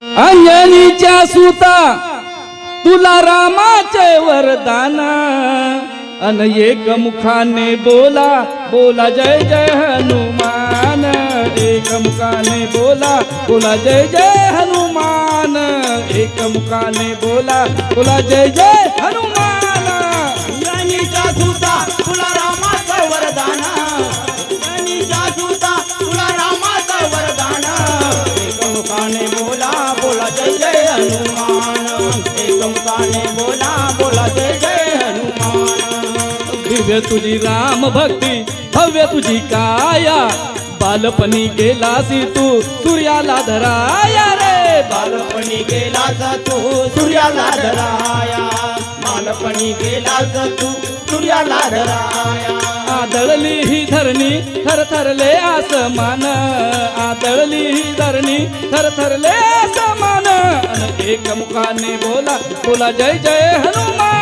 अंजनीच्या सुता तुला रामाचे वरदान अन एक मुखाने बोला बोला जय जय हनुमान। एक मुखाने बोला बोला जय जय हनुमान। एक मुखाने बोला बोला जय जय हनुमान। अंजनीच्या सुता तुला रामाचं वरदान, अंजनीच्या सुता तुला रामाचं वरदान। एक मुखाने बोला बोला जय जय हनुमान। एक मुखाने बोला बोला जय जय हनुमान। दिव्य तुझी राम भक्ती भव्य तुझी काया, बालपणी गेलासी तू सूर्याला धराया रे। बालपणी गेलास तू सूर्याला धराया, बालपणी गेलास तू सूर्याला धराया। आदळली ही धरणी थरथरले आसमान, आदळली ही धरणी थरथरले आसमान। अन एक मुखाने बोला बोला जय जय हनुमान।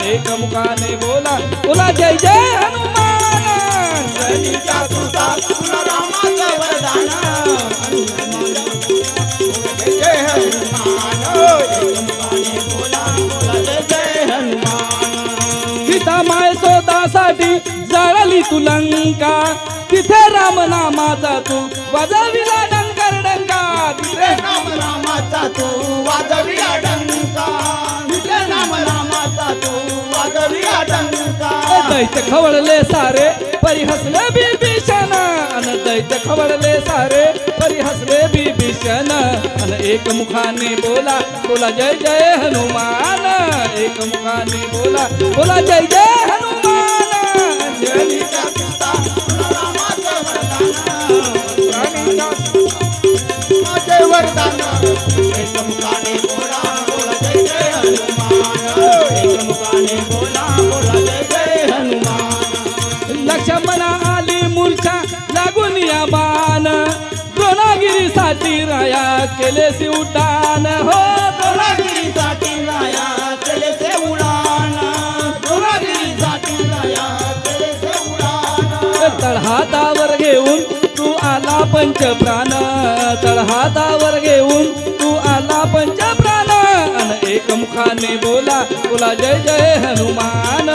एक मुखाने बोला बोला जय जय हनुमान। अंजनीच्या सुता तुला रामाचं वरदान, जय जय हनुमान। एक मुखाने बोला बोला जय जय हनुमान। सीता माय शोधासाठी जाळली तू लंका, तिथे राम नामाचा तू वाजविला डंकर डंका। तिथे राम नामाचा तू वाजविला डंका, तिथे राम नामाचा तू वाजविला डंका। दैत्य खवळले सारे परी हसले बिभीषण, अन दैत्य खवळले सारे परी हसले बिभीषण। अन एक मुखाने बोला बोला जय जय हनुमान। एक मुखाने बोला बोला जय जय हनुमान। अंजनीच्या सुता तुला रामाचं वरदान, रामाचे वरदान। एक मुखाने बोला बोला जय जय हनुमान। एक मुखाने बोला बोला जय जय हनुमान। लक्ष्मणा आली मूर्छा लागून या बाण, द्रोणागिरीसाठी राया केलेसी उड्डाण हो। द्रोणागिरीसाठी राया केलेसे उडाण, द्रोणागिरीसाठी राया केलेसे उडाण। तळहातावर घेऊन तू आला पंचप्राण, तळहातावर घेऊन तू आला पंचप्राण। अन एक मुखाने बोला बोला जय जय हनुमान।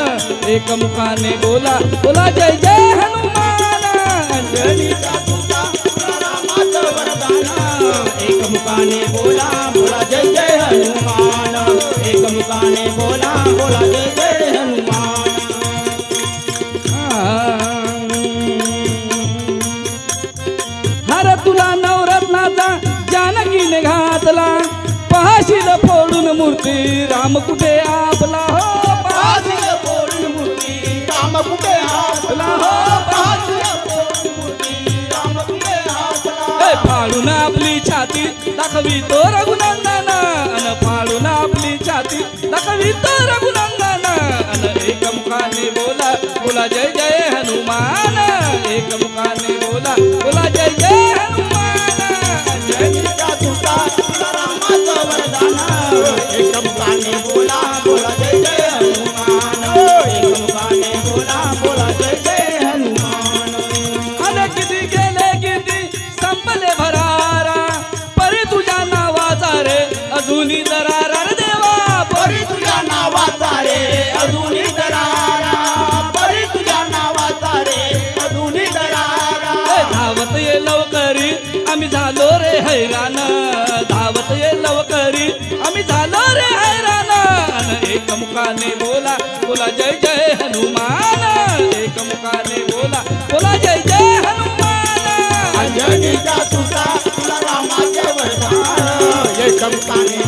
एक मुखाने बोला बोला जय जय हनुमान। अंजनीच्या सुता तुला रामाचं वरदान, एक मुखाने बोला बोला जय जय हनुमान। एक मुखाने बोला बोला जय जय हनुमान। हर तुला नवरत्नाचा जानकीने घातला, पाशील फोडून मूर्ती राम कुठे आपला हो। पाशील फोडून मूर्ती राम कुठे आपला हो, पाशील फोडून मूर्ती राम कुठे आपला। फाडून आपली छाती दाखवी तो रघुनंदन, अन फाडून आपली छाती दाखवी तो रघुनंदन। अन एक मुखाने बोला बोला जय जय हनुमान। एक मुखाने बोला बोला जय जय हनुमान। अंजनीच्या सुता तुला रामाचं वरदान, एक मुखाने बोला बोला जय जय हनुमान। एक मुखाने बोला बोला जय जय हनुमान। अन किती गेले किती संपले भरारा, परी तुझ्या नावाचा रे अजूनी दरारा रे देवा। परी तुझ्या नावाचा रे अजूनी दरारा, परी तुझ्या नावाचा रे अजूनी दरारा। धावत ये लवकरी आम्ही झालो रे हैराण, धावत ये लवकरी आम्ही झालो रे हैराण। अन एक मुखाने बोला बोला जय जय हनुमान। एक मुखाने बोला बोला जय जय हनुमान। अंजनीच्या सुता तुला रामाचे वरदान, एक मुखाने